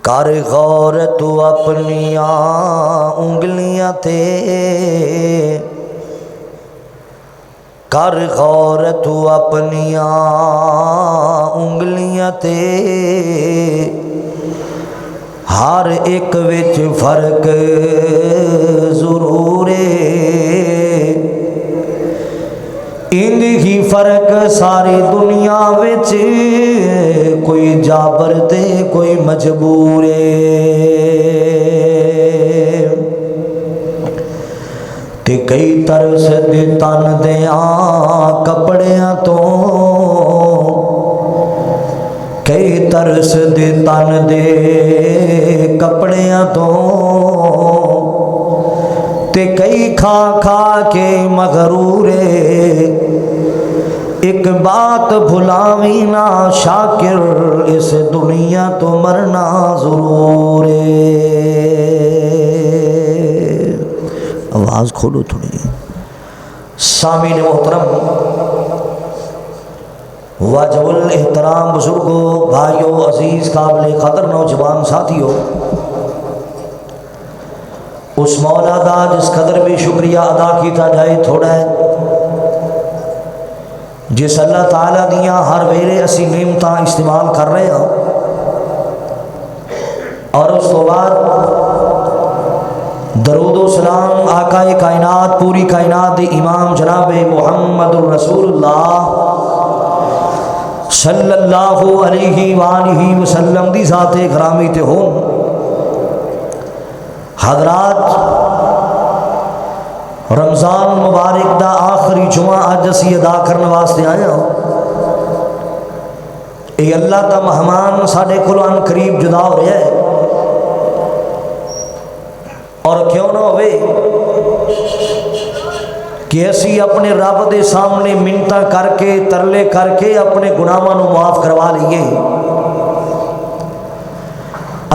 کر غور تو اپنیاں انگلیاں تے، کر غور تو اپنیاں انگلیاں تے، ہر ایک وچ فرق ضرور ہے، انج ہی فرق ساری دنیا وچ، کوئی جابر تے کوئی مجبور تے کئی ترس دے تن دیاں کپڑیاں تو، کئی ترس دے تن دے کپڑیاں تو، تے کئی کھا کھا کے مغرور، ایک بات بھلاویں نہ شاکر، اس دنیا تو مرنا ضرور ہے۔ آواز کھولو تھوڑی۔ سامعین محترم، واجب الاحترام بزرگوں، بھائیوں، عزیز قابل قدر نوجوان ساتھیوں، اس مولا دا جس قدر بھی شکریہ ادا کیتا جائے تھوڑا ہے، جس اللہ تعالیٰ دیاں ہر ویلے اسی نعمتاں استعمال کر رہے ہیں، اور اس تو بعد درود و سلام آقا کائنات، پوری کائنات دے امام جناب محمد الرسول اللہ صلی اللہ علیہ وآلہ وسلم دی ذات گرامی تے ہون۔ حضرات، رمضان مبارک دا آخری جمعہ آج اسی ادا کرنے واسطے آیا ہوں۔ اے اللہ دا مہمان ساڑھے قرآن قریب جدا ہو رہا ہے، اور کیوں نہ ہوئے کہ اسی اپنے رب دے سامنے منتاں کر کے ترلے کر کے اپنے گناہاں نو معاف کروا لئیے،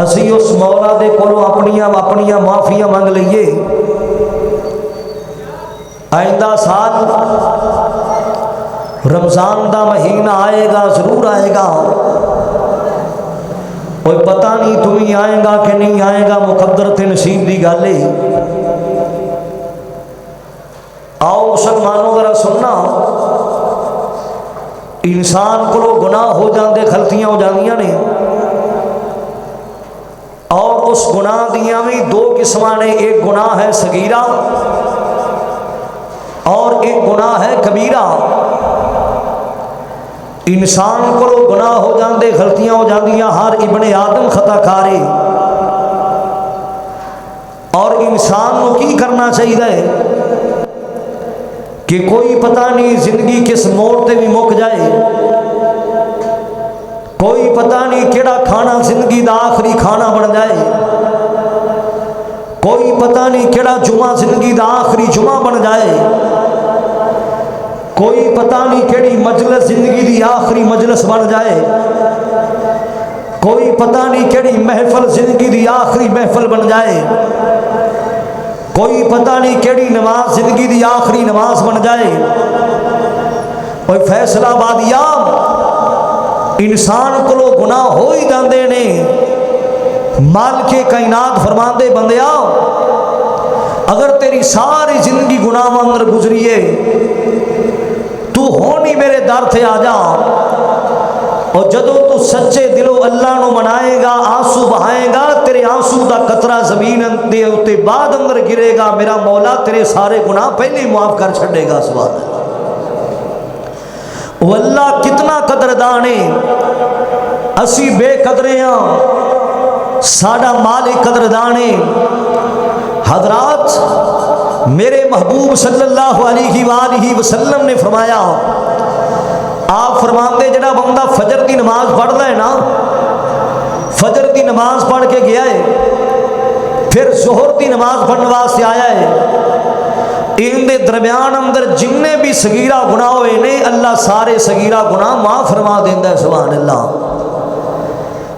اسی اس مولا دے کولوں اپنیاں معافیاں مانگ لئیے۔ آئندہ سال رمضان دا مہینہ آئے گا، ضرور آئے گا، کوئی پتہ نہیں تمہیں آئے گا کہ نہیں آئے گا، مقدر تے نصیب دی گالے۔ آؤ مسلمانوں ذرا سننا، انسان کو گناہ ہو جاندے، غلطیاں ہو جاندیاں نے، اور اس گناہ دیاں بھی دو قسماں نے، ایک گناہ ہے صغیرہ اور ایک گناہ ہے کبیرہ۔ انسان کو گناہ ہو جاندے، غلطیاں ہو جاندیاں، ہر ابن آدم خطا کارے، اور انسان کو کی کرنا چاہیے کہ کوئی پتہ نہیں زندگی کس موڑ تے بھی مک جائے، کوئی پتہ نہیں کیڑا کھانا زندگی دا آخری کھانا بن جائے، کوئی پتہ نہیں کیڑا جمعہ زندگی دا آخری جمعہ بن جائے، کوئی پتہ نہیں کیڑی مجلس زندگی دی آخری مجلس بن جائے، کوئی پتہ نہیں کیڑی محفل زندگی دی آخری محفل بن جائے، کوئی پتہ نہیں کیڑی نماز زندگی دی آخری نماز بن جائے۔ کوئی فیصلہ بادیا انسان کو گناہ ہو ہی جاندے نے، مالک کائنات فرماندے بندیا اگر تیری ساری زندگی گناہ اندر گزریے تو ہونی میرے در تھے آ جا، اور جدو تو سچے دلو اللہ نو منائے گا، آنسو بہائے گا، تیرے آنسو دا قطرہ زمین دے اتے بعد اندر گرے گا، میرا مولا تیرے سارے گناہ پہلے معاف کر چھڑے گا۔ سبحان اللہ، وہ اللہ کتنا قدردانے، اسی بے قدریاں، ساڑا مالک قدردانے۔ حضرات، میرے محبوب صلی اللہ علیہ وآلہ وسلم نے فرمایا، آپ فرماندے جڑا بندہ فجر دی نماز پڑھ رہا ہے نا، فجر دی نماز پڑھ کے گیا ہے، پھر ظہر دی نماز پڑھنے واسطے آیا ہے، ان دے درمیان اندر جننے بھی صغیرہ گناہ ہوئے نے اللہ سارے صغیرہ گناہ معاف فرما دیندا ہے۔ سبحان اللہ۔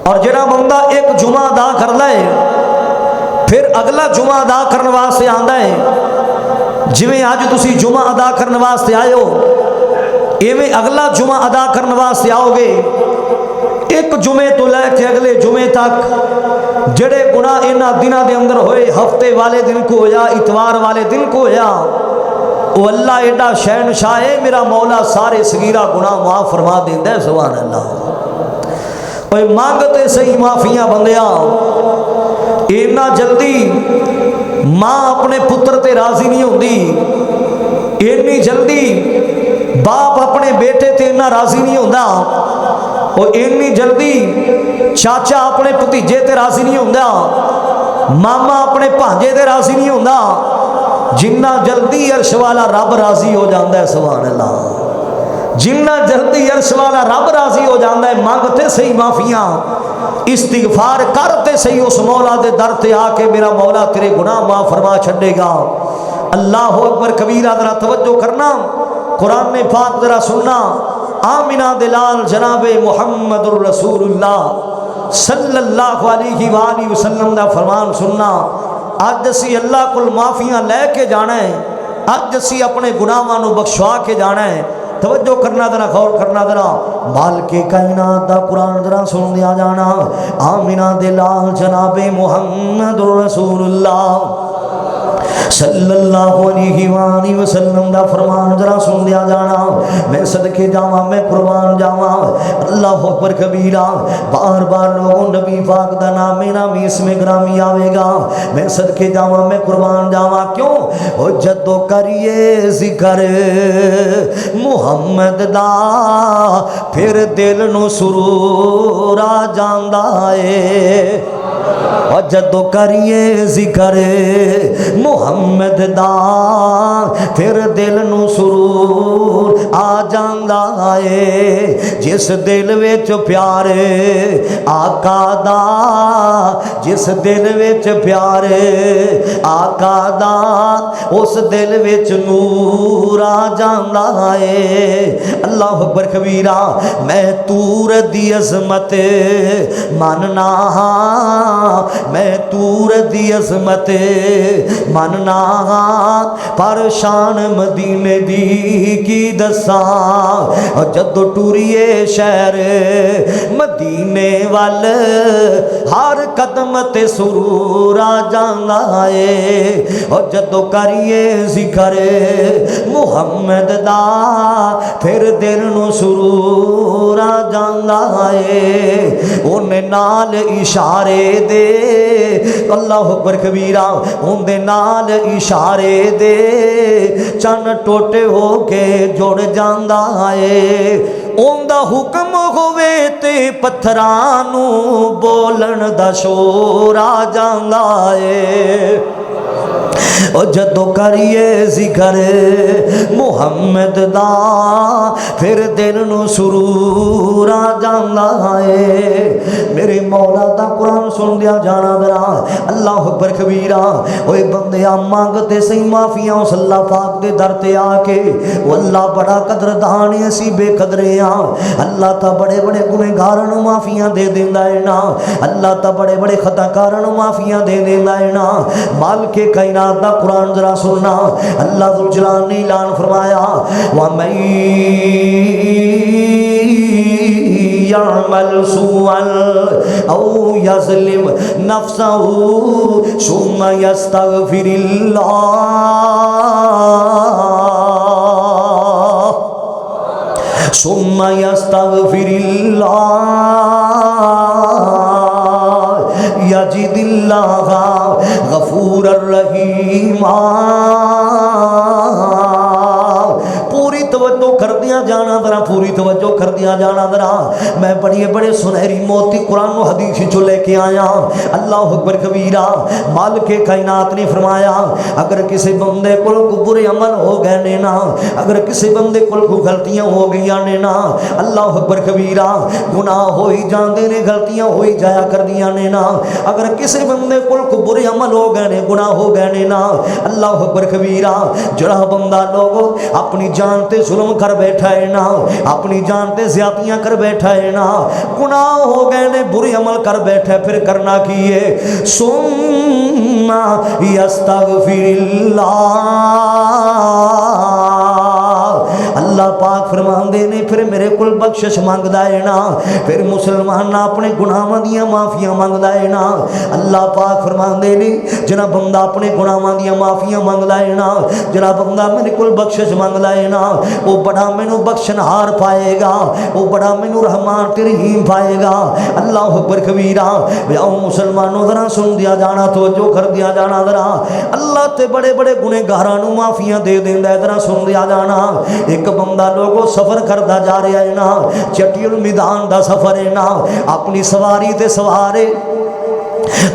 اور جڑا بندہ ایک جمعہ ادا کر لے پھر اگلا جمعہ ادا کرنے واسطے آندا ہے، جویں اج تسی جمعہ ادا کرنے واسطے آئے ہو، ایویں اگلا جمعہ ادا کرنے واسطے آؤ گے، ایک جمعے تو لے کے اگلے جمعے تک جڑے گناہ انہاں دنوں دے اندر ہوئے، ہفتے والے دن کو ہویا، اتوار والے دن کو ہویا، وہ اللہ ایڈا شہنشاہ ہے، میرا مولا سارے صغیرہ گناہ معاف فرما دیندا ہے، سبحان اللہ۔ اوے مانگتے صحیح معافیاں بندیاں، اینا جلدی ماں اپنے پتر تے راضی نہیں ہوندی، اینی جلدی باپ اپنے بیٹے تے اینا راضی نہیں ہوندا، اور اینی جلدی چاچا اپنے بھتیجے تے راضی نہیں ہوندا، ماما اپنے بھانجے تے راضی نہیں ہوندا، جنہ جلدی عرش والا رب راضی ہو جاندا ہے، سبحان اللہ۔ جنہ جلدی عرش والا رب راضی ہو جاندا ہے، مانگتے صحیح معافیاں، استغفار کرتے صحیح اس مولا دے در تے آ کے میرا مولا تیرے گناہ معاف فرما چھڈے گا۔ اللہ اکبر کبیرہ، ذرا توجہ کرنا، قرآن پاک ذرا سننا، آمنہ دلال جناب محمد الرسول اللہ صلی اللہ علیہ وآلہ وسلم دا فرمان سننا۔ اج اسی اللہ کول معافیاں لے کے جانا ہے، اج اسی اپنے گناہاں نو بخشوا کے جانا ہے۔ توجہ کرنا ذرا، غور کرنا ذرا، مالک کائنات دا قرآن ذرا سن دیا جانا، آمنہ دلال جناب محمد الرسول اللہ صلی اللہ علیہ وآلہ وسلم دا فرمان ذرا سن دیا جانا۔ میں صدقے جاواں، میں قربان جاواں، اللہ اکبر کبیرہ، بار بار لوگوں نبی پاک دا نام نامی اس میں گرامی آوے گا، میں صدقے جاواں، میں قربان جاواں، کیوں؟ او جدو کریے ذکر محمد دا پھر دل نو سرور آ جاندا اے، اور جدو کریے ذکر محمد دا پھر دل نو سرور آ جاندا اے، جس دل وچ پیار آقا دا، جس دل وچ پیار آقا دا، اس دل وچ نور آ جاندا اے۔ اللہ اکبر کبیرہ، میں تور دی عظمت ماننا ہاں، میں تور دی عظمت ماننا ہاں، پر شان مدینے دی کی دساں، جدو ٹوریے شہر مدینے وال ہر قدم تے سرور آ جاندا اے، اور جدو کریے ذکر محمد دا پھر دل نو سرور آ جاندا اے، اونے نال اشارے دے، اللہ اکبر کبیرہ، اوندے نال اشارے دے چن ٹوٹے ہو کے جڑ جاندا اے، اوندا حکم ہووے تے پتھراں نو بولن دا شور آ جاندا اے، اور جدو کریے ذکر محمد دا پھر دل نو سرور آ جاندا اے۔ میرے مولا دا قرآن سن دیا جانا ذرا، اللہ اکبر کبیرہ، اوے بندیا مانگتے صحیح معافیاں اس اللہ پاک دے در تے آ کے، وہ اللہ بڑا قدردان ہے، اسی بے قدرے ہاں، اللہ تا بڑے بڑے گنہگاراں نو معافیاں دے دیندا ہے نا، اللہ تا بڑے بڑے خطاکاراں نو معافیاں دے دیندا ہے نا۔ مالک کائنات دا قرآن ذرا سننا، اللہ ذوالجلال نے اعلان فرمایا، وَمَن يَعْمَلْ سُوءًا أَوْ يَظْلِمْ نَفْسَهُ ثُمَّ يَسْتَغْفِرِ اللَّهَ يَجِدِ اللَّهَ غَفُورًا رَحِيمًا۔ پوری توجہ کر دیا جانا ذرا، پوری توجہ کر دیا جانا ذرا، میں بڑے بڑے سنہری موتی قرآن و حدیث جو لے کے آیا۔ اللہ اکبر کبیرہ، مالک کائنات نے فرمایا، اگر کسی بندے کو برے عمل ہو گئے نے نا، اگر کسی بندے کو غلطیاں ہو گئی نے نا، اللہ اکبر کبیرہ، گناہ ہوئی جاندے نے، غلطیاں ہوئی جایا کر دیا نے نا، اگر کسی بندے کو برے عمل ہو گئے نے، گناہ ہو گئے نے نا، اللہ اکبر کبیرہ، جڑا بندہ لوگو اپنی جان تے ظلم کر بیٹھا ہے نا، اپنی جان تے زیادتیاں کر بیٹھا ہے نا، گناہ ہو گئے نے، برے عمل کر بیٹھا ہے، پھر کرنا کیے، ثم یستغفر اللہ، اللہ پاک فرماندے نے پھر میرے کول بخشش منگدا ہے نا پھر مسلمان اپنے گناہاں دیاں معافیاں منگدا ہے نا اللہ پاک فرماندے نے جڑا بندہ اپنے گناہاں دیاں معافیاں منگدا ہے نا جڑا بندہ میرے کول بخشش منگدا ہے نا وہ بڑا مینوں بخشنہار پائے گا وہ بڑا مینوں رحمان تے رحیم پائے گا اللہ اکبر کبیرہ او مسلمانوں ذرا سن دیا جانا توجہ کر دیا جانا ذرا اللہ تے بڑے بڑے گنہگاراں نوں معافیاں دے دیندا ہے ذرا سن دیا جانا ایک بندہ لوگوں سفر کردا جا رہا ہے نا چٹی المیدان دا سفر ہے نا اپنی سواری تے سوارے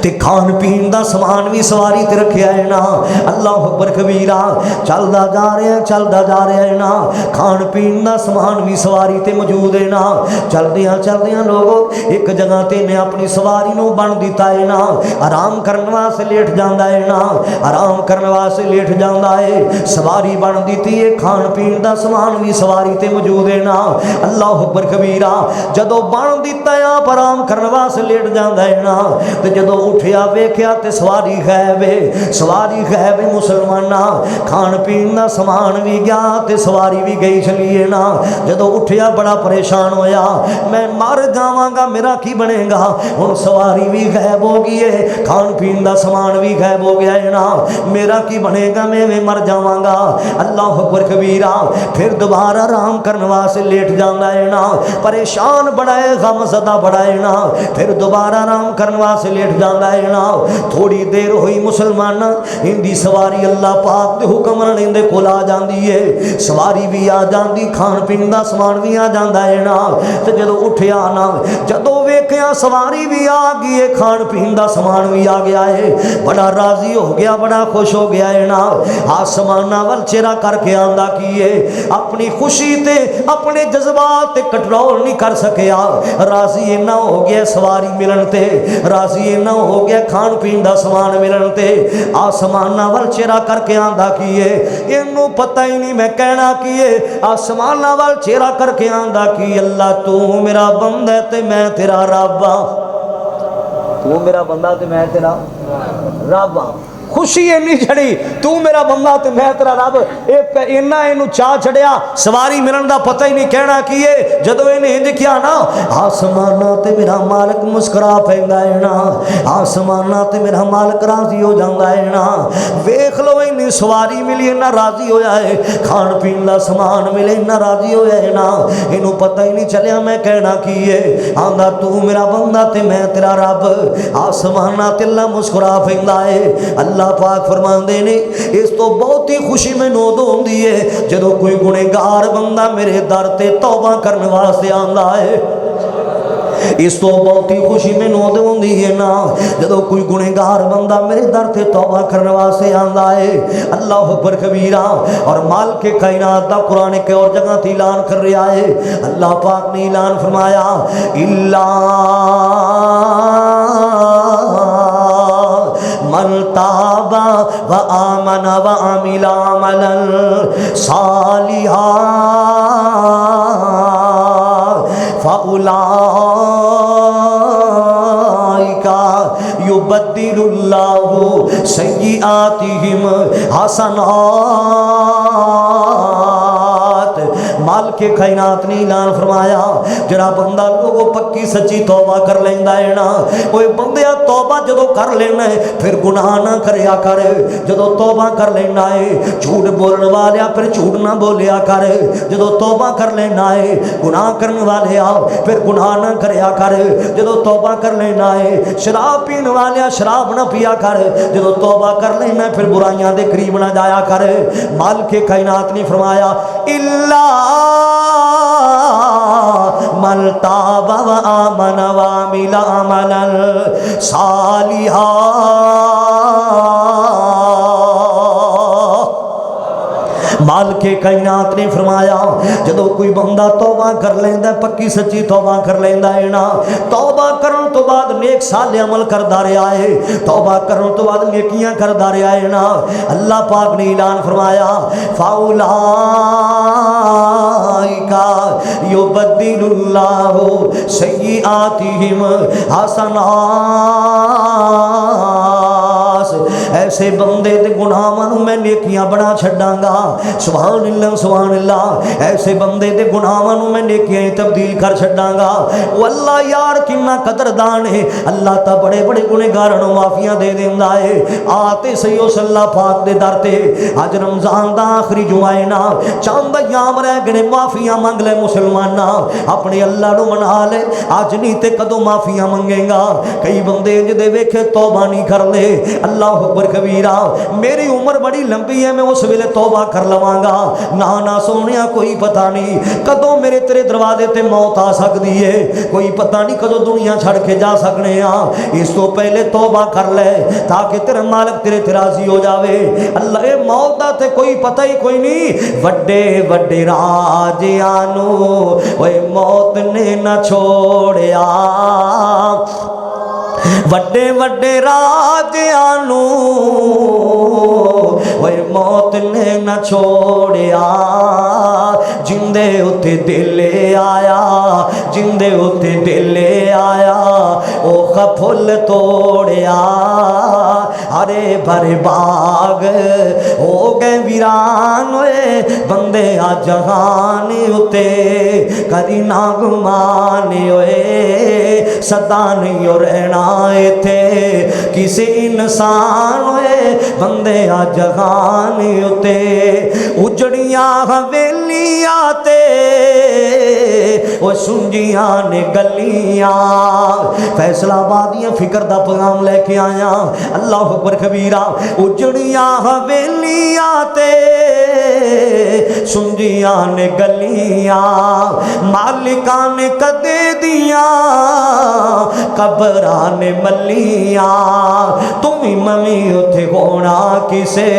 تے کھان پین دا سامان بھی سواری تے رکھیا ہے نا اللہ اکبر کبیرہ چلدا جا رہا ہے نا کھان پین دا سامان بھی سواری تے موجود ہے نا چلدیاں لوگوں ایک جگہ تے میں اپنی سواری نو بن دیتا ہے نا آرام کرن واسطے لیٹ جاندا ہے نا آرام کرن واسطے لیٹ جاندا ہے سواری بن دیتی ہے کھان پین دا سامان بھی سواری تے موجود ہے نا اللہ اکبر کبیرہ جدوں بن دیتا ہے آپ آرام کرن واسطے لیٹ جاندا ہے نا تے جدو اٹھیا ویکھیا تے سواری غائب ہے مسلمانہ کھان پین دا سامان بھی گیا تے سواری بھی گئی چلی ہے نا جدو اٹھیا بڑا پریشان ہویا میں مر جاواں گا میرا کی بنے گا ہن سواری بھی غائب ہو گئی ہے کھان پین دا سامان بھی غائب ہو گیا ہے نا میرا کی بنے گا میں مر جاواں گا اللہ اکبر کبیرہ پھر دوبارہ آرام کرن واسطے لیٹ جاندا ہے نا پریشان بڑا ہے غم زدہ بڑا ہے نا پھر دوبارہ آرام کرن واسطے لیٹ جاندا ہے نا تھوڑی دیر ہوئی مسلمان اندی سواری اللہ پاک دے حکم نال اندے کول آ جاندی ہے سواری بھی آ جاندی کھان پین دا سامان بھی آ جاندا ہے نا تے جدوں اٹھیا نا جدوں ویکھیا سواری بھی آ گئی ہے کھان پین دا سامان بھی آ گیا ہے بڑا راضی ہو گیا بڑا خوش ہو گیا ہے نا آسماناں ول چہرہ کر کے آندا کی ہے اپنی خوشی تے اپنے جذبات تے کنٹرول نہیں کر سکیا راضی اینا ہو گیا سواری ملن تے راضی اینا ہو گیا کھان پین دا سامان ملن تے آسماناں ول چہرہ کر کے آندا کی ہے اینو پتہ ہی نہیں میں کہنا کی ہے آسماناں ول چہرہ کر کے آندا کی اللہ تو میرا بندہ ہے تے میں تیرا رب ہاں تو میرا بندہ تے میں تیرا رب ہاں خوشی اینی چھڑی تو میرا بندہ تے میں تیرا رب اینا اینو چاہ چھڑیا سواری ملن دا پتہ ہی نہیں کہنا کیے جدو اینے انج کیا نا آسمانہ تے میرا مالک مسکرا پیندا ہے نا آسمانہ تے میرا مالک راضی ہو جاندا ہے نا ویکھ لو اینی سواری ملی اینا راضی ہویا ہے کھان پین دا سامان ملے اینا راضی ہویا ہے نا اینو پتہ ہی نہیں چلیا میں کہنا کیے آندا تو میرا بندہ تے میں تیرا رب آسمانہ تے اللہ مسکرا پیندا ہے اللہ پاک فرماندے نے اس تو بہت ہی خوشی میں نود ہوندی ہے جدو کوئی گنہگار بندہ میرے در تے توبہ کرنے واسطے آندا ہے اس تو بہت ہی خوشی میں نود ہوندی ہے نا جدو کوئی گنہگار بندہ میرے در تے توبہ کرنے واسطے آندا ہے اللہ اکبر کبیرہ اور مالک کائنات دا قرآن کے اور جگہ تے اعلان کر رہا ہے اللہ پاک نے اعلان فرمایا الا من تاب و آمن و عمل عملا صالحا فاولئک یبدل اللہ سیئاتہم حسنات مالک کائنات نے اعلان فرمایا جڑا بندہ لوگوں پکی سچی توبہ کر لیندا ہے نا اوے بندیا توبہ جدو کر لینا ہے پھر گناہ نہ کریا کر جدو توبہ کر لینا ہے جھوٹ بولن والیا پھر جھوٹ نہ بولیا کر جدو توبہ کر لینا ہے گناہ کرنے والے آؤ پھر گناہ نہ کریا کر جدو توبہ کر لینا ہے شراب پین والیا شراب نہ پیا کر جدو توبہ کر لینا ہے پھر برائیاں دے قریب نہ جایا کر مالک کائنات نے فرمایا الا من تاب و آمن و عمل عملا صالحا مالک کائنات نے فرمایا جدو کوئی بندہ توبہ کر لیندا پکی سچی توبہ کر لیندا ہے نا توبہ کرن تو بعد نیک صالح عمل کردا رہیا ہے توبہ کرن تو بعد نیکیاں کردا رہیا ہے نا اللہ پاک نے اعلان فرمایا فاولائک یبدل اللہ سیئاتہم حسنات ایسے بندے تے گناہاں نوں میں نیکیاں بنا چھڈاں گا۔ سبحان اللہ سبحان اللہ، ایسے بندے دے گناہاں نوں میں نیکیاں تبدیل کر چھڈاں گا۔ او اللہ یار کنا قدردان ہے، اللہ تا بڑے بڑے گنہگاراں نوں معافیاں دے دیندا ہے۔ آتے صلی اللہ پاک دے در تے اج رمضان دا آخری جمعہ ہے نا، چند ایام رہ گئے معافیاں منگ لے مسلماناں، اپنے اللہ نو منا لے، اج نہیں تے کدوں معافیاں منگے گا۔ کئی بندے جدے ویکھے توبہ نہیں کر لے، اللہ اکبر کبیرہ، میری عمر بڑی لمبی ہے میں اس ویلے توبہ کر لواں گا، نا سونیا کوئی پتہ نہیں کدوں میرے تیرے دروازے تے موت آ سکدی ہے، کوئی پتہ نہیں کدوں دنیا چھڑ کے جا سکنے ہاں، اس تو پہلے توبہ کر لے تاکہ تیرا مالک تیرے تے راضی ہو جاوے۔ اللہ اے موت دا تے کوئی پتہ ہی کوئی نہیں، وڈے وڈے راجیاں نوں اوے موت نے نہ چھوڑیا، وڈے وڈے راجیاں نوں اوے موت نے نہ چھوڑیا، جندے اتے دل آیا، جندے اتے دل آیا او پھل توڑیا، ہرے بھرے باغ ہو گئے ویران ہوئے، بندے آ جہان اتے کری نہ گمان ہوئے، سدا نہیں ہو رہنا تھے کسی انسان ہوئے، بندے آ جہان اتے اجڑیاں حویلیاں تے وہ سنجیاں نے گلیاں۔ فیصلہ آبادیاں فکر دا پیغام لے کے آیا، اللہ اکبر کبیرہ، اجڑیاں حویلیاں تے سنجیاں نے گلیاں، مالکاں نے کدے دیاں قبراں نے ملیاں، تمہیں ممی اتھے ہونا کسے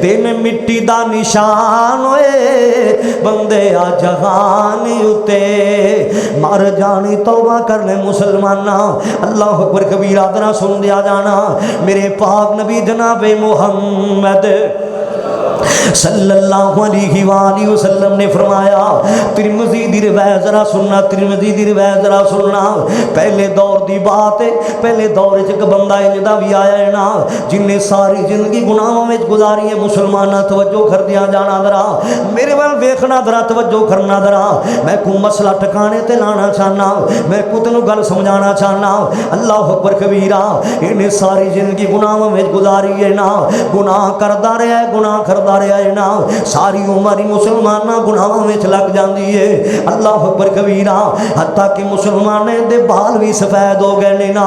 دن مٹی دا نشان ہوئے، بندے آ جہان اتے مر جانی توبہ کر لے مسلمانہ۔ اللہ اکبر کبیرہ، ذرا سن دیا جانا، میرے پاک نبی جناب محمد صلی اللہ علیہ وآلہ وسلم نے فرمایا، ترمذی دی روایت ذرا سننا، ترمذی دی روایت ذرا سننا، پہلے دور دی بات ہے، پہلے دور وچ ایک بندہ انجدا بھی آیا ہے نا جن نے ساری زندگی گناہوں وچ گزاری ہے۔ مسلمانہ توجہ کر دیا جانا، ذرا میرے وال ویکھنا، ذرا توجہ کرنا، ذرا میں کو مسئلہ ٹھکانے تے لانا چاہنا، میں کو تینوں گل سمجھانا چاہنا۔ اللہ اکبر کبیرہ، انہیں ساری زندگی گناہوں وچ گزاری ہے نا، گناہ کردا رہا ہے، گناہ کردا رہا ہے نا، ساری عمر ہی مسلمانہ گناہوں وچ لگ جاندی ہے۔ اللہ اکبر کبیرہ، حتیٰ کہ مسلمانے دے بال بھی سفید ہو گئے نے نا،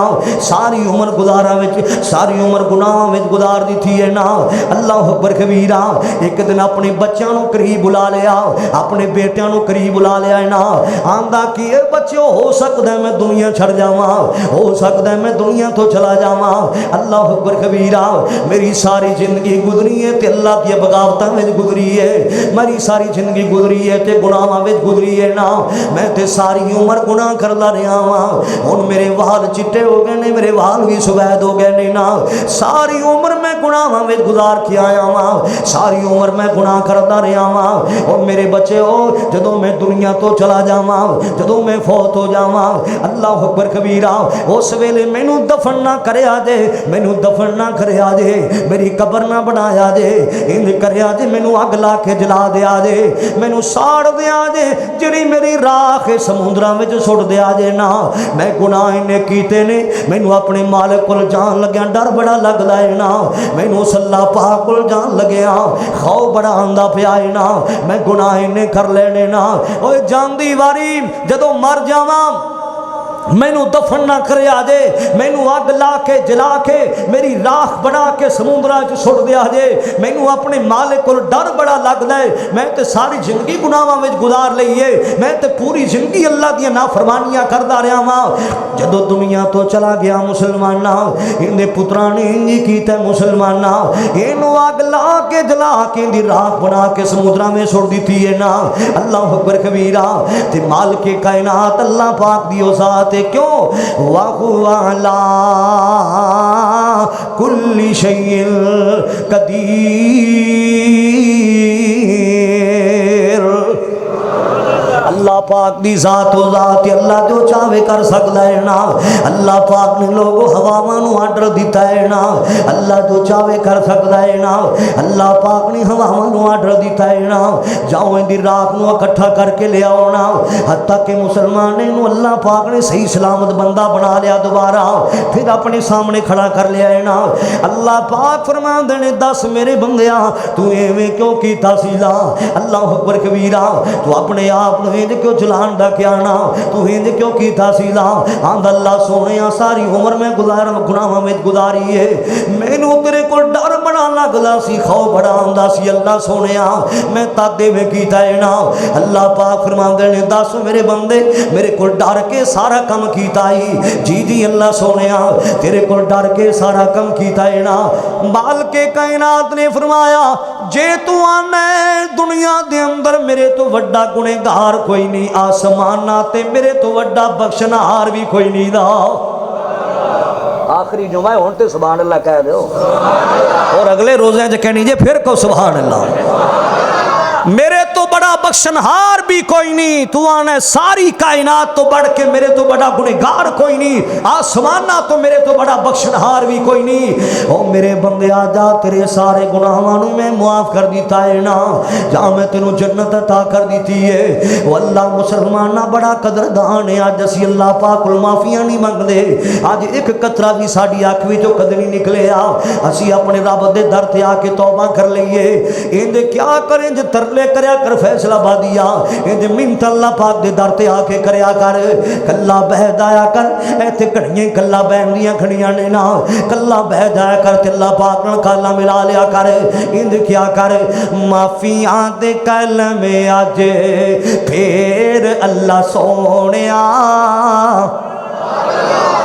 ساری عمر گزارا وچ، ساری عمر گناہوں وچ گزار دی تھی ہے نا۔ اللہ اکبر کبیرہ، ایک دن اپنے بچیاں نو قریب بلا لیا، اپنے بیٹیاں نو قریب بلا لیا ہے نا، آندا کہ اے بچیو ہو سکدا ہے میں دنیا چھڑ جاواں، ہو سکدا ہے میں دنیا تو چلا جاواں۔ اللہ اکبر کبیرہ، میری ساری زندگی گزری ہے تے اللہ دی بغاوتاں وچ گزری ہے، میری ساری زندگی گزری ہے تے گناہاں وچ گزری ہے نا، میں تے ساری عمر گناہ کردا رہا ہاں، ہن میرے وال چٹے ہو گئے نے، میرے وال بھی سفید ہو گئے نے نا، ساری عمر میں گناہاں وچ گزار کے آیا ہاں، ساری عمر میں گناہ کردا رہا ہاں، اور میرے بچے ہو جدوں میں دنیا تو چلا جاواں، جدوں میں فوت ہو جاواں، اللہ اکبر کبیرہ، اس ویلے مینوں دفن نہ کریا جے، مینوں دفن نہ کریا جے، میری قبر نہ بنایا جے، انج کریا جے مینوں اگ لا کے جلا دیا جے، مینوں ساڑ دیا جے، جڑی میری راکھ سمندراں وچ سٹ دیا جے نا، میں گناہ نے کیتے نے، مینوں اپنے مالک کول جان لگیا ڈر بڑا لگدا ہے نا، مینوں اللہ پاک کول جان لگیا خوف بڑا آندا پیا ہے نا، میں گناہ نے کر لینے نا، اوے جان دی واری جدوں مر جاواں مینوں دفن نہ کریا جے، مینوں اگ لا کے جلا کے میری راکھ بنا کے سمندراں وچ سٹ دیا جے، مینوں اپنے مالک کول ڈر بڑا لگدا ہے، میں تے ساری زندگی گناہاں وچ گزار لئی ہے، میں تے پوری زندگی اللہ دی نافرمانیاں کردا رہا ہاں، جدوں دنیا تو چلا گیا مسلمانہ، اندے پتراں نے انج کیتا مسلمانہ، اینوں اگ لا کے جلا کے دی راکھ بنا کے سمندراں میں سٹ دتی ہے نا۔ اللہ اکبر کبیرہ، تے مالک کائنات اللہ پاک دی ذات کیوں وَهُوَ عَلَىٰ كُلِّ شَيْءٍ قَدِيرٌ، اللہ پاک دی ذات و ذات اللہ جو چاہے کر سکتا ہے نا اللہ پاک نے لوگوں ہواواں نو آرڈر دیتا ہے نا اللہ جو چاہے کر سکتا ہے نا اللہ پاک نے ہواواں نو آرڈر دیتا ہے نا جاؤ ان دی رات نو اکٹھا کر کے لے آؤ نا حتیٰ کہ مسلمان نو اللہ پاک نے صحیح سلامت بندہ بنا لیا دوبارہ پھر اپنے سامنے کھڑا کر لیا ہے نا اللہ پاک فرماندے نے دس میرے بندیا تو ایویں کیوں کیتا سی لا اللہ اکبر کبیرہ تو اپنے آپ نو انج کیوں چلان دا کیا نا تو انج کیوں کیتا سی لا آند اللہ سونیا ساری عمر میں گناہاں میں گزاری ہے مینوں تیرے کو ڈر بڑا لگدا سی خوف بڑا آندا سی اللہ سونیا میں تادے میں کیتا ہے نا اللہ پاک فرماندے نے دس میرے بندے میرے کو ڈر کے سارا کم کیتا ہی جی جی اللہ سونیا تیرے کو ڈر کے سارا کم کیتا ہے نا بال کے کائنات نے فرمایا جے تو آنے دنیا دے اندر میرے تو وڈا گنہگار کوئی نہیں آسماناں تے میرے تو وڈا بخشنہار بھی کوئی نہیں دا آخری جمعہ ہون تے سبحان اللہ کہہ دے اور اگلے روزے جو کہنی جے پھر کو سبحان اللہ میرے تو بڑا بخشنہار بھی کوئی نہیں تو آنے ساری کائنات تو بڑھ کے میرے تو بڑا گنہگار کوئی نہیں آسمانہ تو میرے تو بڑا بخشنہار بھی کوئی نہیں او میرے بندے آجا تیرے سارے گناہوں میں معاف کر دیتا ہے نا جہاں میں تینوں جنت عطا کر دیتی ہے وہ اللہ مسلمانہ بڑا قدردان ہے آج اسی اللہ پاک المعافیاں نہیں مانگ دے آج ایک قطرہ بھی ساڑی آنکھ جو قدر نہیں نکلے اسی اپنے رب دے در تے آ کے توبہ کر لئیے اندے کیا کریں جو ترلے کریا کر فیصلہ بادیا اندے منت اللہ پاک دے در تے آ کے کریا کر کلا بہ دایا کر ایتھے کڑیاں کلا بہن دیاں کھڑیاں نے نا کلا بہ دایا کر تے اللہ پاک نال کالا ملا لیا کر اندے کیا کر معافیاں دے کلمے اج پھر اللہ سونیا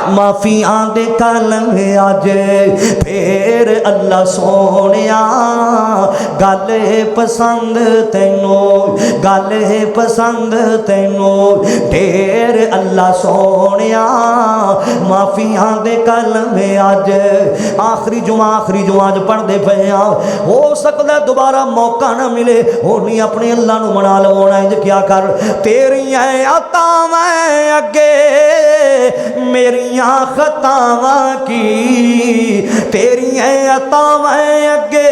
معافیاں دے کلمے اج پھر اللہ سونیا گل پسند تینوں گل پسند تینوں ڈھیر اللہ سونیا معافیاں دے کلمے اج آخری جمعہ جو پڑھ دے پئے ہو سکتا ہے دوبارہ موقع نہ ملے ہونی اپنے اللہ نو منا لونا انج کیا کر تیریاں عطاواں اگے میریاں خطاواں کی تیریاں عطاواں اگے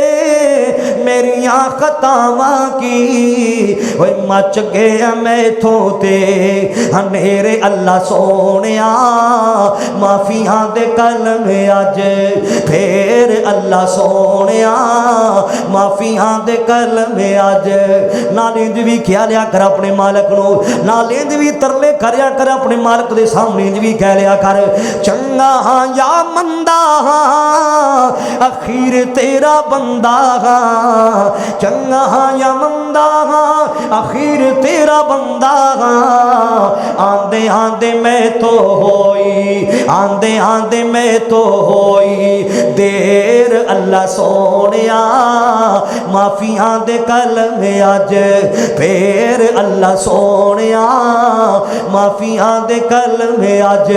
میریاں خطاواں کی اوے مچ گیا میں تھو تے ہنیرے اللہ سونیا معافیاں دے کلمے اج پھر اللہ سونیا معافیاں دے کلمے اج نالینج بھی کیا لیا کر اپنے مالک نو نالینج بھی ترلے کریا کر اپنے مالک دے سامنے بھی کہہ لیا کر چنگا ہاں یا مندہ ہاں اخیر تیرا بندہ ہاں چنگا ہاں یا مندہ ہاں اخیر تیرا بندہ ہاں آندے آندے میں تو ہوئی آندے آندے میں تو ہوئی دیر اللہ سونیا معافیاں دے کلمے اج پھر اللہ سونیا معافیاں دے کلمے اج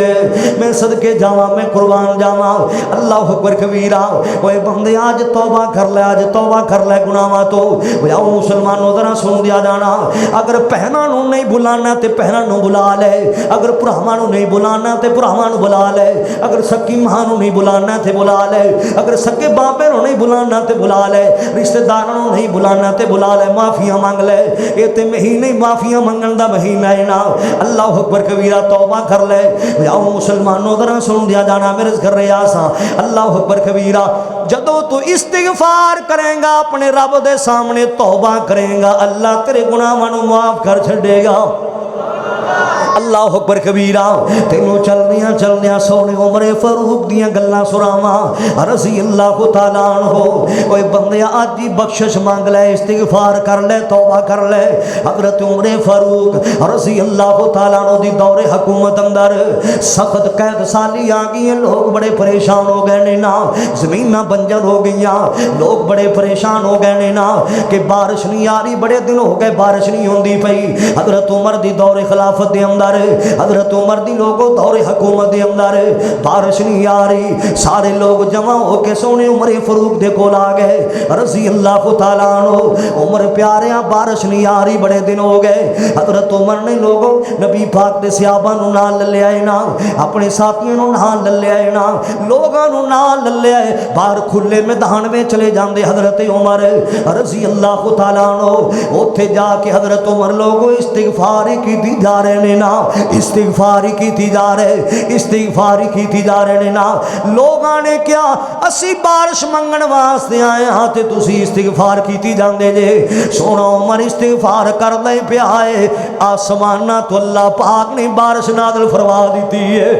میں صدقے جاواں میں قربان جاواں اللہ اکبر کبیرہ اوے بندے آج توبہ کر لے آج توبہ کر لے گناہاں تو اوے آؤ مسلمانوں ذرا سن دیا جانا اگر پہنا نو نہیں بلانا تے پہنا نو بلا لے اگر بھراواں نو نہیں بلانا تے بھراواں نو بلا لے اگر سکی ماں نو نہیں بلانا تے بلا لے اگر سکے باپے نو نہیں بلانا تے بلا لے رشتہ داراں نو نہیں بلانا تے بلا لے معافیاں مانگ لے اے تے مہینے معافیاں منگن دا مہینہ ہے نا اللہ اکبر کبیرہ توبہ کر لے آؤ مسلمانوں ذرا سن دیا جانا میرے گھر ریاسا اللہ اکبر کبیرہ جدو تو استغفار کریں گا اپنے رب دے سامنے توبہ کریں گا اللہ تیرے گناہاں نو معاف کر چھڑے گا اللہ اکبر کبیرہ تینوں چلدیاں سونے عمر فاروق دیاں گلاں سناواں رضی اللہ تعالیٰ عنہ اوے بندیا آج ہی بخشش مانگ لے استغفار کر لے توبہ کر لے حضرت عمر فاروق رضی اللہ تعالیٰ عنہ دی دور حکومت اندر سخت قید سالی آ گئی ہیں لوگ بڑے پریشان ہو گئے نے نا زمیناں بنجر ہو گئیاں لوگ بڑے پریشان ہو گئے نے نا کہ بارش نہیں آ رہی بڑے دن ہو گئے بارش نہیں ہوندی پئی حضرت عمر دی دور خلافت دے اندر اندر حضرت عمر دی لوگوں دور حکومت دے اندر بارش نہیں آ رہی، سارے لوگ جمع ہو کے سونے عمر فاروق دے کول آ گئے رضی اللہ تعالیٰ عنہ۔ عمر پیاریاں بارش نہیں آ رہی، بڑے دن ہو گئے۔ حضرت عمر نے لوگوں نبی پاک دے صحابہ نو نال لے آئے نا، اپنے ساتھیوں نو نال لے آئے نا، لوگاں نو نال لے آئے، باہر کھلے میدان میں چلے جاندے حضرت عمر رضی اللہ تعالیٰ عنہ۔ اوتھے جا کے حضرت عمر لوگوں استغفار کی جا رہے نے نا، استغفار کی جا رہے، استغفار کی جا رہے نے نا۔ لوگاں نے کیا اسی بارش منگن واسطے آئے ہاں تے تسی استغفار کی جاندے جے۔ سونا عمر استغفار کر لے پیا ہے، آسمانہ تو اللہ پاک نے بارش نازل فرما دیتی ہے،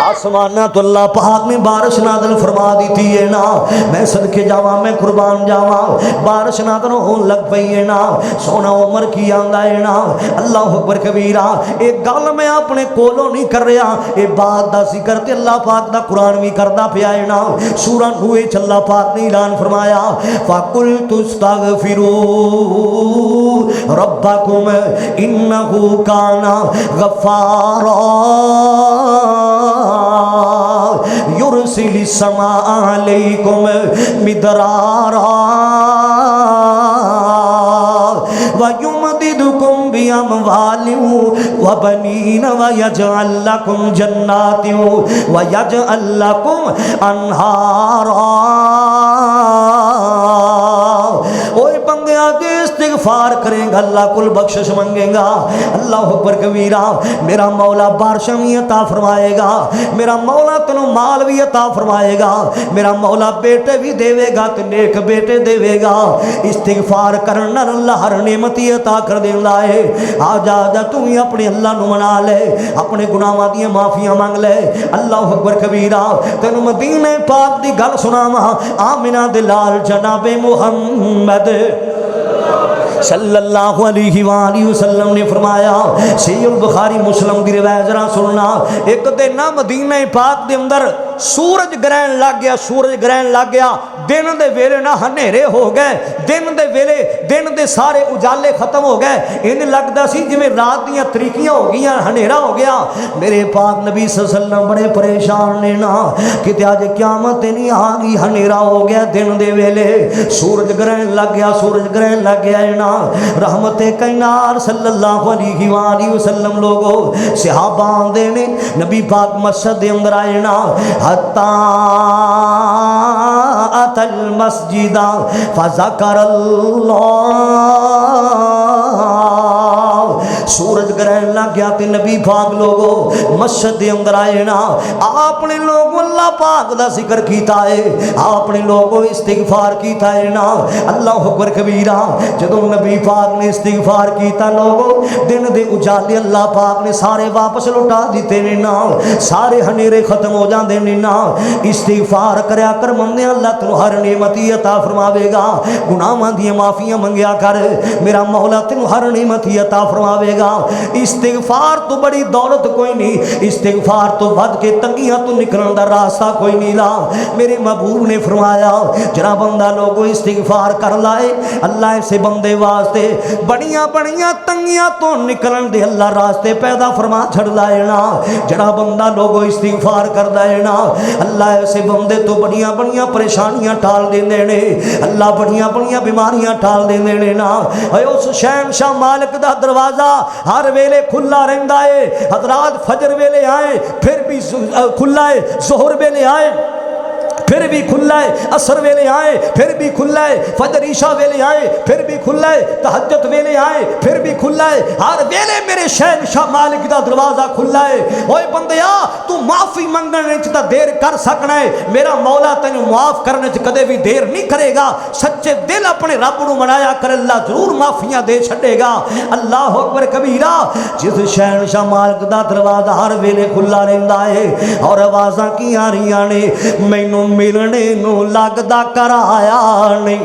آسمانہ تو اللہ پاک نے بارش نازل فرما دیتی ہے نا۔ میں صدقے جاواں، میں قربان جاواں، بارش نازل ہون لگ پئی ہے نا۔ سونا عمر کی آندا ہے نا، اللہ اکبر کبیرہ۔ ایک گل میں اپنے کولوں نہیں کر رہا، اے بات دا ذکر تے اللہ پاک دا قرآن بھی کردا پیا ہے نا۔ سورہ نوح وچ اللہ پاک نے اعلان فرمایا فَقُلْتُ اسْتَغْفِرُوا رَبَّكُمْ إِنَّهُ كَانَ غَفَّارًا يرسل السماء عليكم مدرارا ويمددكم بأموال وبنين ويجعل لكم جنات ويجعل لكم أنهارا۔ اوے بندے آگے استغفار کریں گا اللہ کل بخشش منگے گا۔ اللہ اکبر کبیرہ۔ میرا مولا بارشاں بھی عطا فرمائے گا، میرا مولا تینوں مال بھی عطا فرمائے گا، میرا مولا بیٹے بھی دے گا تے نیک بیٹے دے گا۔ استغفار کرنا اللہ ہر نعمت عطا کر دیندا ہے۔ آ جا تو ہی اپنے اللہ نو منا لے، اپنے گناہاں دی معافیاں مانگ لے۔ اللہ اکبر کبیرہ۔ تینوں مدینے پاک دی گل سناواں، آمنہ دے لال جناب محمد صلی اللہ علیہ وآلہ وسلم نے فرمایا، صحیح البخاری مسلم دی روایت ذرا سننا، ایک دن مدینہ پاک دے اندر سورج گرہن لگ گیا، سورج گرہن لگ گیا، دن دے ویلے نہ ہنیرے ہو گئے، دن دے ویلے دن دے سارے اجالے ختم ہو گئے، ان لگدا سی جویں رات دیاں تریکیاں ہو گئیاں، ہنیرا ہو گیا۔ میرے پاک نبی صلی اللہ علیہ وسلم بڑے پریشان نے نا کہ اج قیامت نہیں آ گئی، ہنیرا ہو گیا دن دے ویلے، سورج گرہن لگ گیا، سورج گرہن لگ گیا نا۔ رحمت کائنات صلی اللہ علیہ وآلہ وسلم لوگوں صحابہ آندے نے نبی پاک مسجد دے اندر آئے نا، حتی ات المسجد فذکر اللہ۔ سورج گرہن لگ گیا تے نبی پاک لوگوں مسجد دے اندر آئے نا، آپ نے لوگوں اللہ پاک دا ذکر کیتا ہے، آپ نے لوگوں استغفار کیتا ہے نا۔ اللہ اکبر کبیرہ۔ جدوں نبی پاک نے استغفار کیتا لوگوں دن دے اجالے اللہ پاک نے سارے واپس لٹا دیتے نے نا، سارے ہنیرے ختم ہو جاندے نے نا۔ استغفار کریا کر بندے، اللہ تینوں ہر نعمت عطا فرماوے گا، گناہاں دی معافیاں منگیا کر، میرا مولا تینوں ہر نعمت عطا فرماوے گا۔ استغفار تو بڑی دولت کوئی نہیں، استغفار تو ود کے تنگیاں تو نکلن دا راستہ کوئی نہیں لا۔ میرے محبوب نے فرمایا جڑا بندہ لوگوں استغفار کر لائے، اللہ ایسے بندے واسطے بڑیاں بڑیاں تنگیاں تو نکلن دے اللہ راستے پیدا فرما چھڑ لائے نا۔ جڑا بندہ لوگوں استغفار کر دے نا، اللہ ایسے بندے تو بڑیاں بڑیاں پریشانیاں ٹال دیندے نے، اللہ بڑیاں بڑیاں بیماریاں ٹال دیندے نے نا۔ اے اس شہنشاہ مالک دا دروازہ ہر ویلے کھلا رہندا ہے، حضرات فجر ویلے آئے پھر بھی کھلا ہے، ظہر ویلے آئے پھر بھی کھلا ہے، عصر ویلے آئے پھر بھی کھلا ہے، فجر عشاء ویلے آئے پھر بھی کھلا ہے، تہجد ویلے آئے پھر بھی کھلا ہے، ہر ویلے میرے شہنشاہ مالک دا دروازہ کھلا ہے۔ اوے بندیا تو معافی منگنے وچ تے دیر کر سکنا ہے، میرا مولا تینوں معاف کرنے وچ کدے بھی دیر نہیں کرے گا۔ سچے دل اپنے رب نو منایا کر، اللہ ضرور معافیاں دے چھڈے گا۔ اللہ اکبر کبیرہ۔ جس شہنشاہ مالک دا دروازہ ہر ویلے کھلا رہندا ہے اور آوازاں کی آ رہیاں نے، مینوں ملنے نو لگدا کرایا نہیں،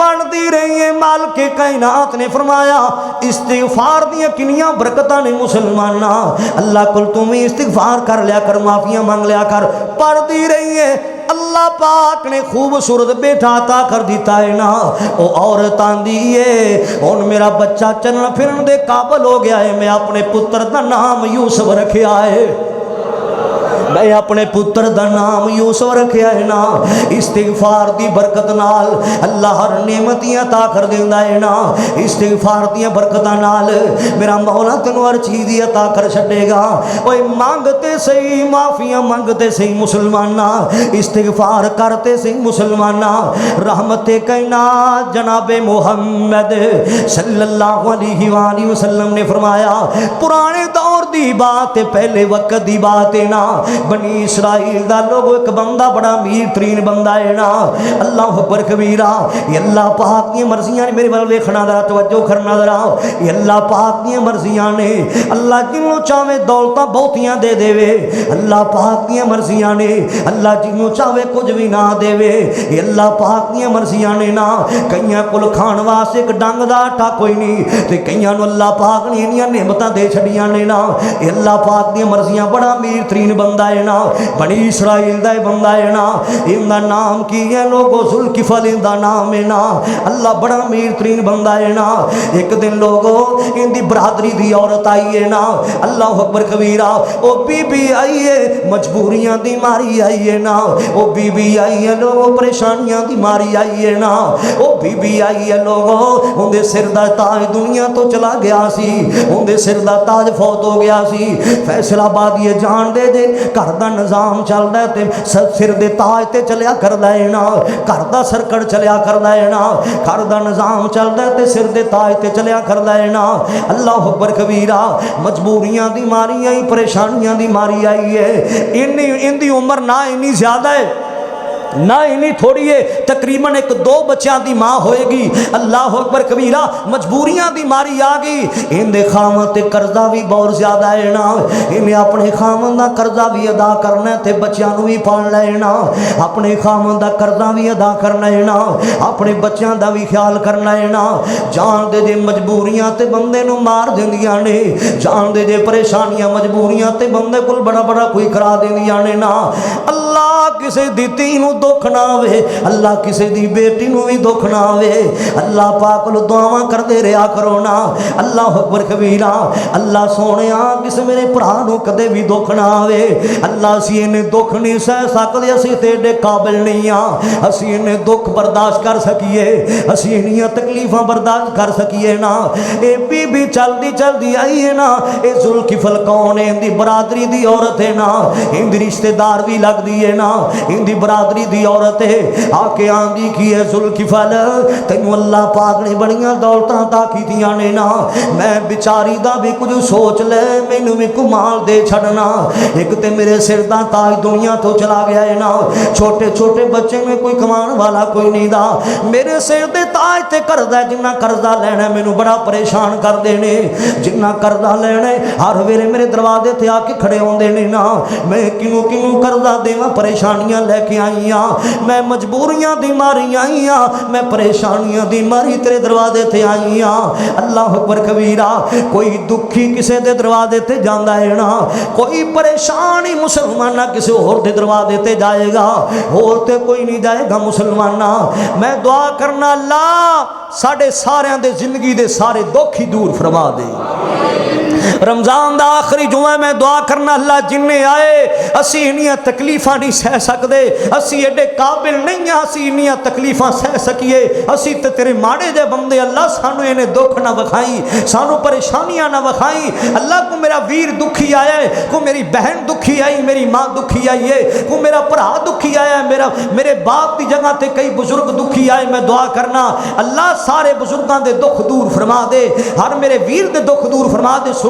بنتی رہی ہے۔ مالک کائنات نے فرمایا استغفار دیا کنیاں برکتاں نے مسلمانہ، اللہ کل تم استغفار کر لیا کر، معافیاں مانگ لیا کر، پڑھتی رہی ہے۔ اللہ پاک نے خوبصورت بیٹا عطا کر دیتا ہے نا، او عورت آندی ہے ہن میرا بچہ چلن پھرن دے قابل ہو گیا ہے، میں اپنے پتر دا نام یوسف رکھیا ہے، میں اپنے پتر دا نام یوسف رکھیا ہے نا۔ استغفار دی برکت نال اللہ ہر نعمتیں عطا کر دیندا ہے نا، استغفار دی برکتاں نال میرا مولا تینوں ہر چیز عطا کر چھڈے گا۔ اوے مانگتے صحیح، معافیاں مانگتے صحیح مسلمانہ، استغفار کرتے صحیح مسلمانہ۔ رحمت کائنات جناب محمد صلی اللہ علیہ وآلہ وسلم نے فرمایا پرانے دور دی بات ہے، پہلے وقت دی بات ہے نا، بنی اسرائیل دا لوگو ایک بندہ بڑا امیر ترین بندہ ہے نا، اللہ اکبر کبیرہ، یہ اللہ پاک کی مرضیاں نے، میرے بل ویکھنا ذرا توجہ کرنا ذرا، یہ اللہ پاک کی مرضیاں نے، اللہ جنوں چاہے دولتاں بہتیاں دے دے وے، اللہ پاک کی مرضیاں نے، اللہ جنوں چاہے کچھ بھی نہ دے وے، یہ اللہ پاک کی مرضیاں نے نا۔ کئیاں کول کھان واسطے ایک ڈنگ دا آٹا کوئی نہیں تے کئیاں نو اللہ پاک نے انیاں نعمتاں دے چھڑیاں نے نا، یہ اللہ پاک دی مرضیاں، بڑا امیر ترین بندہ ہے نا، بنی اسرائیل دا بندہ ہے نا، ان دا نام کی ہے لوگو ذوالکفل ان دا نام ہے نا، اللہ بڑا امیر ترین بندہ ہے نا۔ ایک دن لوگو ان دی برادری دی عورت آئی ہے نا، اللہ اکبر کبیرہ، او بی بی آئی ہے مجبوریاں دی ماری آئی ہے نا، او بی بی آئی ہے لوگو پریشانیاں دی ماری آئی ہے نا، او بی بی آئی ہے لوگو ان دے سر دا تاج دنیا تو چلا گیا سی، ان دے سر دا تاج فوت ہو گیا سی، فیصل آباد یہ جان دے دے گھر دا نظام چل رہا تے سر دے تاج تے چلیا کردا ہے نا، گھر دا سرکڑ چلیا کردا ہے نا، گھر دا نظام چل رہا تے سر دے تاج تے چلیا کردا ہے نا۔ اللہ اکبر کبیرہ، مجبوریاں دی ماری آئی، پریشانیاں دی ماری آئی ہے، ان دی عمر نہ اتنی زیادہ ہے نہ انہی تھوڑی ہے، تقریباً ایک دو بچیاں دی ماں ہوئے گی، اللہ اکبر کبیرہ، مجبوریاں دی ماری آگئی، ان دے خامن تے قرضہ بھی بہت زیادہ ہے نا، انہیں اپنے خامن دا قرضہ بھی ادا کرنا تے بچیاں نو بھی پال لینا، اپنے خامن دا قرضہ بھی ادا کرنا ہے نا، اپنے بچیاں دا بھی خیال کرنا ہے نا۔ جان دے مجبوریاں تے بندے نو مار دیندیاں نے، جان دے پریشانیاں مجبوریاں تے بندے کول بڑا بڑا کوئی کرا دیندیاں نے نا۔ اللہ کسے دیتی نو دکھ نہ آوے، اللہ کسے دی بیٹی نو بھی دکھ نہ آوے، اللہ پاک لو دعاواں کر دے رہا کرو نا، اللہ اکبر کبیرہ، اللہ سونے کسے میرے پرا نو کدے بھی دکھ نہ آوے، اللہ اسی انہیں دکھ نہیں سہ سکتے، اسی تیرے قابل نہیں ہاں، اسی انہیں دکھ برداشت کر سکیے، اسی انہیں تکلیفاں برداشت کر سکیے نا۔ اے بی بی چل دی آئی ہے نا، اے ذوالکفل کون ہے؟ ان دی برادری دی عورت ہے نا، ان دی رشتہ دار بھی لگ دی ہے نا، ان دی برادری دی عورت ہے، آکے آندی کی ہے ذوالکفل تینوں اللہ پاک نے بڑیاں دولتاں عطا کیتیاں نے نا، میں بیچاری دا بھی کچھ سوچ لے، مینوں بھی کمال دے چھڑنا، ایک تے میرے سر دا تاج دنیا تو چلا گیا ہے نا، چھوٹے چھوٹے بچے میں کوئی کمان والا کوئی نہیں دا، میرے سر دے تاج تے قرضہ جنہ قرضہ لینا مینوں بڑا پریشان کر دینے، جنہ قرضہ لینا ہر ویلے میرے دروازے تے آ کے کھڑے ہوندے نے نا، میں کنوں کنوں قرضہ دیواں، پریشانیاں لے کے آئی ہاں، میں مجبوریاں دی ماری آئی ہاں، میں پریشانیاں دی ماری تیرے دروازے تے آئی ہاں۔ اللہ اکبر کبیرہ، کوئی دکھی کسے دے دروازے تے جاندا ہے نا، کوئی پریشانی مسلمانہ کسے اور دے دروازے تے جائے گا، اور تے کوئی نہیں جائے گا مسلمانہ۔ میں دعا کرنا اللہ ساڑے سارے دے زندگی دے سارے دکھ ہی دور فرما دے۔ رمضان دا آخری جمعہ میں دعا کرنا اللہ جنہیں آئے اسی انیاں تکلیفاں نہیں سہ سکدے، اسی ایڈے قابل نہیں ہیں اسی انیاں تکلیفاں سہ سکیے، اسی تے تیرے ماڑے دے بندے، اللہ سانو انہیں دکھ نہ وکھائیں، سانو پریشانیاں نہ وکھائیں۔ اللہ کو میرا ویر دکھی آیا ہے، کو میری بہن دکھی آئی، میری ماں دکھی آئی ہے، کو میرا بھرا دکھی آیا ہے، میرے باپ کی جگہ تے کئی بزرگ دکھی آئے، میں دعا کرنا اللہ سارے بزرگاں دے دکھ دور فرما دے، ہر میرے ویر دے دکھ دور فرما دے۔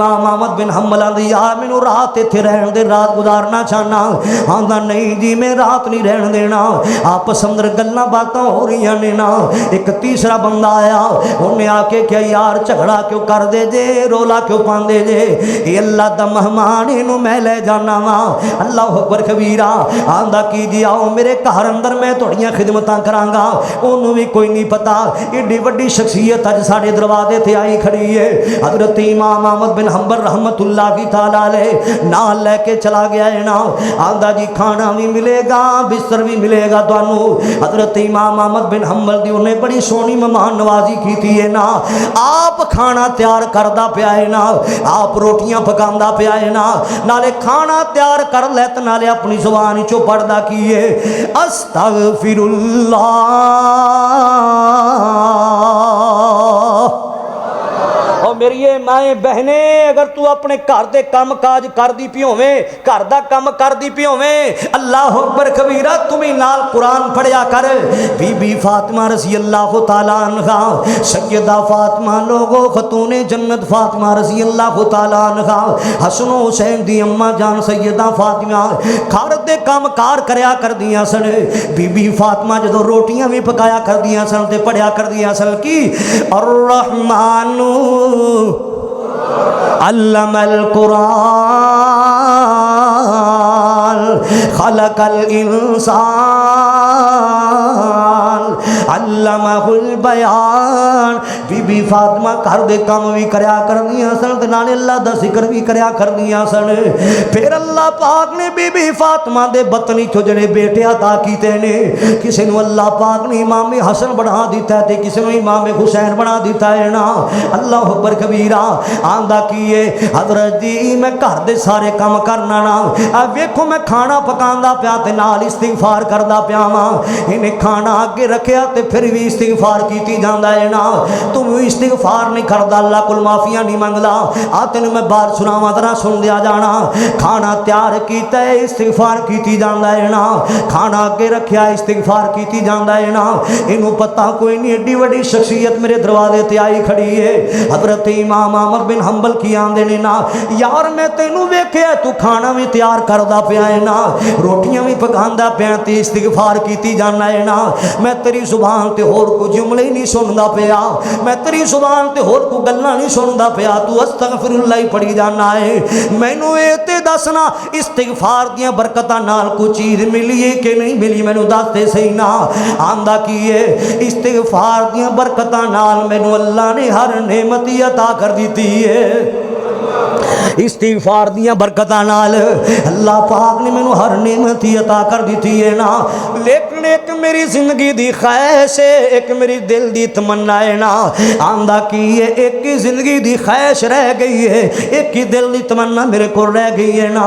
امام احمد بن حنبل آندے یار مینوں رات ایتھے رہن دے رات گزارنا چاہنا آندا نہیں جی میں رات نہیں رہن دینا آپس اندر گلاں باتاں ہو رہی نے نا ایک تیسرا بندہ آیا انہیں آ کے کیا یار جھگڑا کیوں کر دے جے رولا کیوں پاندے جے اے اللہ دا مہمان اینوں میں لے جانا وا اللہ اکبر کبیرہ آندا کی جی آؤ میرے گھر اندر میں تھوڑیاں خدمتاں کراں گا اونوں بھی کوئی نہیں پتا ایڈی وڈی شخصیت اج ساڈے دروازے تے آئی کھڑی ہے حضرت امام احمد بن حنبل رحمت اللہ کی تعالی علیہ نال لے کے چلا گیا ہے نا آندا جی کھانا بھی ملے گا بستر بھی ملے گا تانوں حضرت امام احمد بن حنبل دی انہیں بڑی سونی مہمان نوازی کیتی ہے نا آپ کھانا تیار کردا پیا ہے نا آپ روٹیاں پکاندا پیا ہے نا نالے کھانا تیار کر لے تے نالے اپنی زبان چوں پڑھدا کی ہے استغفر اللہ اور میری مائیں بہنیں اگر تو اپنے گھر دے کام کاج کر دی پی ہوویں گھر دا کام کر دی پی ہوویں اللہ اکبر کبیرہ تمہیں نال قرآن پڑھیا کر بی بی فاطمہ رضی اللہ تعالیٰ عنہا سیدہ فاطمہ لوگو خاتون جنت فاطمہ رضی اللہ تعالیٰ عنہا حسن و حسین دی اماں جان سیدہ فاطمہ گھر دے کام کار کریا کر دیا سن بی بی فاطمہ جدو روٹیاں بھی پکایا کر دیا سن تے پڑھیا کر دیا سن کی الرحمن علم القرآن خلق الانسان علمہ البیان بی بی فاطمہ گھر دے کام بھی کریا کرنیاں سن تے نال اللہ دا ذکر بھی کریا کرنیاں سن پھر اللہ پاک نے بی بی فاطمہ دے بطنی چوں جڑے بیٹے عطا کیتے نے کسے نو اللہ پاک نے امام حسن بنا دیتا ہے تے کسے نو امام حسین بنا دیتا ہے نا اللہ اکبر کبیرہ آندا کیے حضرت جی میں گھر دے سارے کام کرنا نا ویکھو میں کھانا پکاندا پیا تے نال استغفار کردا پیا واں انہیں کھانا اگے رکھیا تے پھر بھی استغفار کیتی جاندا ہے نا تم استغفار نہیں کردا اللہ کول معافیاں نہیں منگدا آ تینوں میں بات سناواں ذرا سن دیا جانا کھانا تیار کیتا ہے استغفار کیتی جاندا ہے نا کھانا اگے رکھیا استغفار کیتی جاندا ہے نا اینوں پتہ کوئی نہیں ایڈی وڈی شخصیت میرے دروازے تے آئی کھڑی ہے حضرت امام احمد بن حنبل کی آندے نے نا یار میں تینوں ویکھیا تو کھانا بھی تیار کردا پیا ہے نا روٹیاں بھی پکاندا پیا تے استغفار کیتی جانا ہے نا میں تیری زبان تے ہور کو جملے نہیں سندا پیا میں تیری زبان تے ہور کو گلاں نہیں سندا پیا تو استغفر اللہ پڑھی جانا ہے مینوں اے تے دسنا استغفار دیاں برکتاں نال کوئی چیز ملی ہے کہ نہیں ملی مینوں دس تے صحیح نا آندا کی ہے استغفار دیاں برکتاں نال مینوں اللہ نے ہر نعمت عطا کر دیتی ہے استغفار دیاں برکتاں نال اللہ پاک نے مینوں ہر نعمت عطا کر دیتی ہے نا لیکن ایک میری زندگی دی خواہش ہے ایک میری دل دی تمنا ہے نا آندا کی ہے ایک ہی زندگی دی خواہش رہ گئی ہے ایک ہی دل دی تمنا میرے کو رہ گئی ہے نا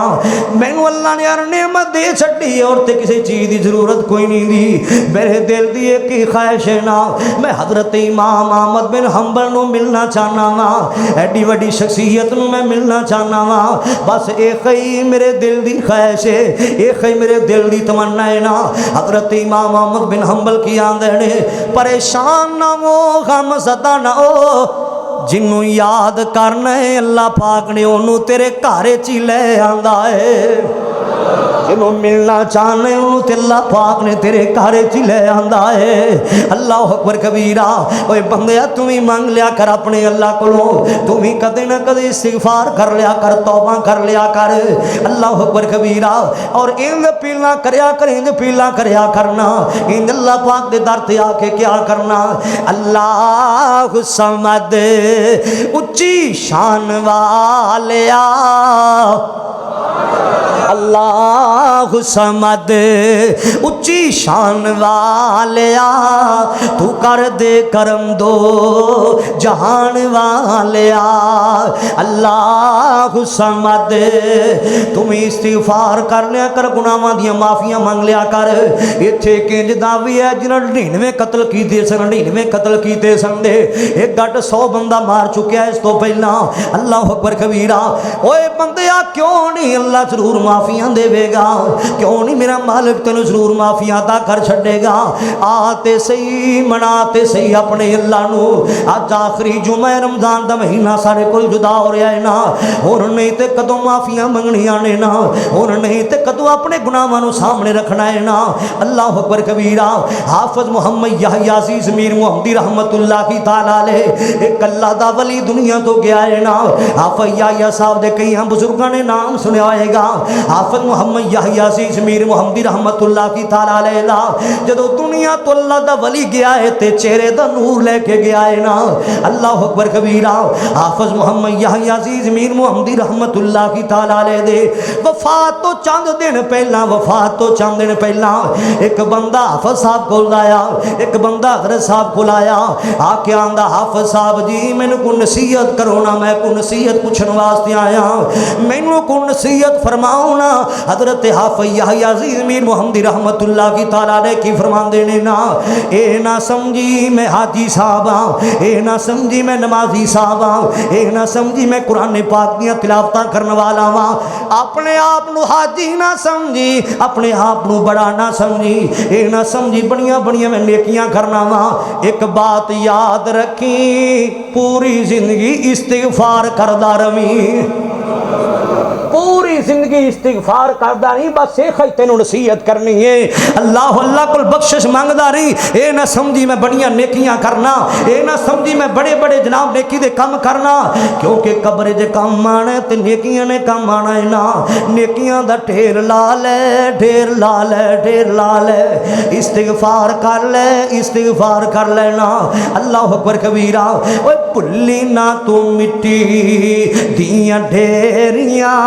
مینوں اللہ نے ہر نعمت دے چھڈی ہے اور تے کسی چیز دی ضرورت کوئی نہیں دی میرے دل دی ایک ہی خواہش ہے نا میں حضرت امام احمد بن حنبل نو ملنا چاہنا وا ایڈی وڈی شخصیت نو میں ملنا چاہنا وا بس ایک ہی میرے دل دی خواہش ہے ایک ہی میرے دل دی تمنا ہے نا حضرت امام احمد بن حنبل کی آندے نے پریشان نہ ہو غم زدہ نہ ہو جنوں یاد کرنا ہے اللہ پاک نے انہوں تیرے گھر چ لے آندا ہے جنوں ملنا چاہنے انہوں تے اللہ پاک نے تیرے گھر چ لے آندا ہے اللہ اکبر کبیرہ اوے بندیا تم ہی مانگ لیا کر اپنے اللہ کولوں تم ہی کدے نہ کدے استغفار کر لیا کر توبہ کر لیا کر اللہ اکبر کبیرہ اور انج پیلا کریا کر انج پیلا کریا کرنا انج اللہ پاک دے در تے آ کے کیا کرنا اللہ الصمد اچھی شان والیا اللہ سمد اچھی شان والیا تو کر دے کرم دو جہان والیا اللہ سمد تم استغفار کر لیا کر گناہاں دیاں معافیاں مانگ لیا کر ایتھے کنج دا وی ہے جنہاں 99 قتل کیتے سن 99 قتل کیتے سن دے ایک گھٹ 100 بندہ مار چکیا اس تو پہلا اللہ اکبر کبیرہ اوے بندیا کیوں نہیں اللہ ضرور معافیاں دے دے گا, کیوں نہیں میرا مالک تینوں ضرور معافی عطا کر چھڈے گا. آتے صحیح مناتے صحیح اپنے اللہ نو. اج آخری جمعہ رمضان دا مہینہ سارے کول جدا ہو رہا ہے نا, اور نہیں تے کدوں معافیاں منگنیاں نے نا, اور نہیں تے کدوں اپنے گناہاں نو سامنے رکھنا ہے نا. اللہ اکبر کبیرہ. حافظ محمد یحییٰ عزیز میر محمدی رحمت اللہ کی تعالی علیہ ایک اللہ دا ولی دنیا تو گیا ہے نا. حافظ یحییٰ صاحب دے کئی بزرگاں نے نام سنیا ہوئے گا. حافظ محمد یحییٰ عزیز میر محمدی رحمت اللہ کی تعالی علیہ جدو دنیا تو اللہ دا ولی گیا ہے تے چہرے دا نور لے کے گیا ہے نا. اللہ اکبر کبیرہ. حافظ محمد یحییٰ عزیز میر محمدی رحمت اللہ کی تعالی علیہ دے وفات تو چند دن پہلا, وفات تو چند دن پہلا ایک بندہ حافظ صاحب کو لایا, ایک بندہ حضرت صاحب کو لایا. آ کے آندا حافظ صاحب جی مینوں کو نصیحت کرو نا, میں کو نصیحت پوچھن واسطے آیا, مینوں کو نصیحت فرماؤ نا. حضرت حافظ یحییٰ عزیز میر محمدی رحمت اللہ کی تعالی علیہ کی فرماندے نے نا, اے نہ سمجھی میں حاجی صاحب ہاں, اے نہ سمجھی میں نمازی صاحب ہاں, اے نہ سمجھی میں قرآن پاک دیاں تلاوتاں کرن والا ہاں. اپنے آپ نو حاجی نہ سمجھی, اپنے آپ نو بڑا نہ سمجھی, اے نہ سمجھی بڑیاں بڑیاں میں نیکیاں کرنا وا. ایک بات یاد رکھی, پوری زندگی استغفار کردا رہی, پوری زندگی استغفار کردا نہیں, بس ایک ہی تینوں نصیحت کرنی ہے. اللہ اللہ کول بخشش مانگدا رہی. اے نہ سمجھی میں بڑیاں نیکیاں کرنا, اے نہ سمجھی میں بڑے بڑے جناب نیکی دے کم کرنا, کیونکہ قبر دے کم آنا تے نیکیاں نے کم آنا ہے نا. نیکیاں دا ڈھیر لا لے, ڈھیر لا لے, ڈھیر لا لے, استغفار کر لے, استغفار کر لینا. اللہ اکبر کبیرہ. اوے بھلی نہ تو مٹی دیاں ڈھیریاں,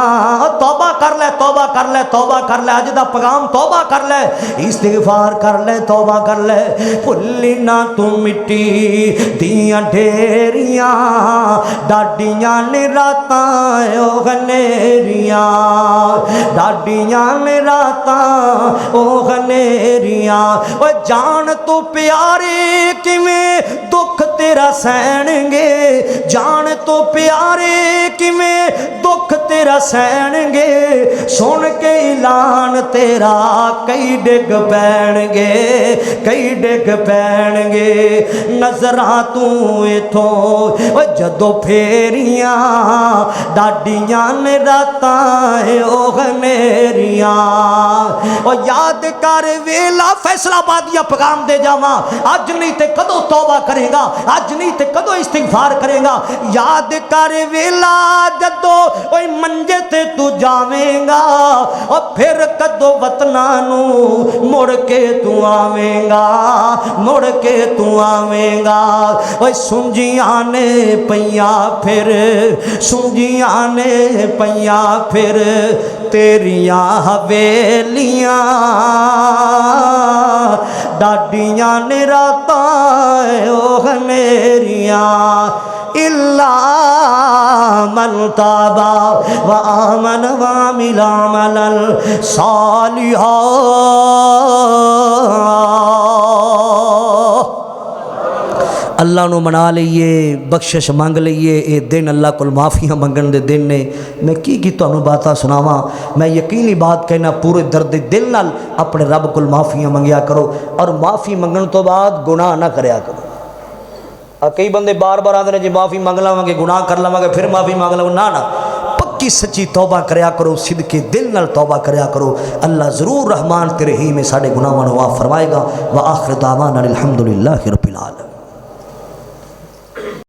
توبہ کر لے, توبہ کر لے, توبہ کر لے. اج دا پیغام توبہ کر لے, استغفار کر لے, توبہ کر لے. بھلی نہ تو مٹی دیاں ڈھیریاں, ڈاڈیاں نے راتاں او گنیریاں, ڈاڈیاں نے راتاں او گنیریاں. او جان تو پیارے کیویں دکھ تیرا سہن گے, جان تو پیارے کیویں دکھ تیرا سہن گے, سن کے اعلان تیرا کئی ڈگ پین گے, کئی ڈگ پین گے. نظراں تو اتھوں جدو پھیریاں, ڈاڈیاں نے راتاں او گنیریاں. او یاد کر ویلا فیصلہ بادیا پیغام دے جاواں, اج نہیں تے کدو توبہ کرے گا, اج نہیں تے کدو استغفار کرے گا. یاد کر ویلا جدو اوے منجے تے تو جاویں گا, اور پھر کدو وطناں نو مڑ کے تو آویں گا, مڑ کے تو آویں گا. اوے سنجیاں نے پیاں پھر, سنجیاں نے پیاں پھر تیریاں حویلیاں, ڈاڈیاں نے راتاں او گنیریاں. إلا من تاب وآمن وعمل عملا صالحا. اللہ نو منا لئیے, بخشش مانگ لئیے. اے دن اللہ کو معافیاں منگن دے دن نے. میں کی تانوں باتاں سناواں, میں یقینی بات کہنا پورے درد دل نال اپنے رب کو معافیاں منگیا کرو, اور معافی منگن تو بعد گناہ نہ کریا کرو. کئی بندے بار بار آتے ہیں جی معافی مانگ لواں گے, گناہ کر لواں گے, پھر معافی مانگ لواں. نہ پکی سچی توبہ کریا کرو, صدقے دل نال توبہ کریا کرو. اللہ ضرور رحمان تے رحیم ساڈے گناہاں نو معاف فرمائے گا. وآخر دعوانا الحمدللہ رب العالمین.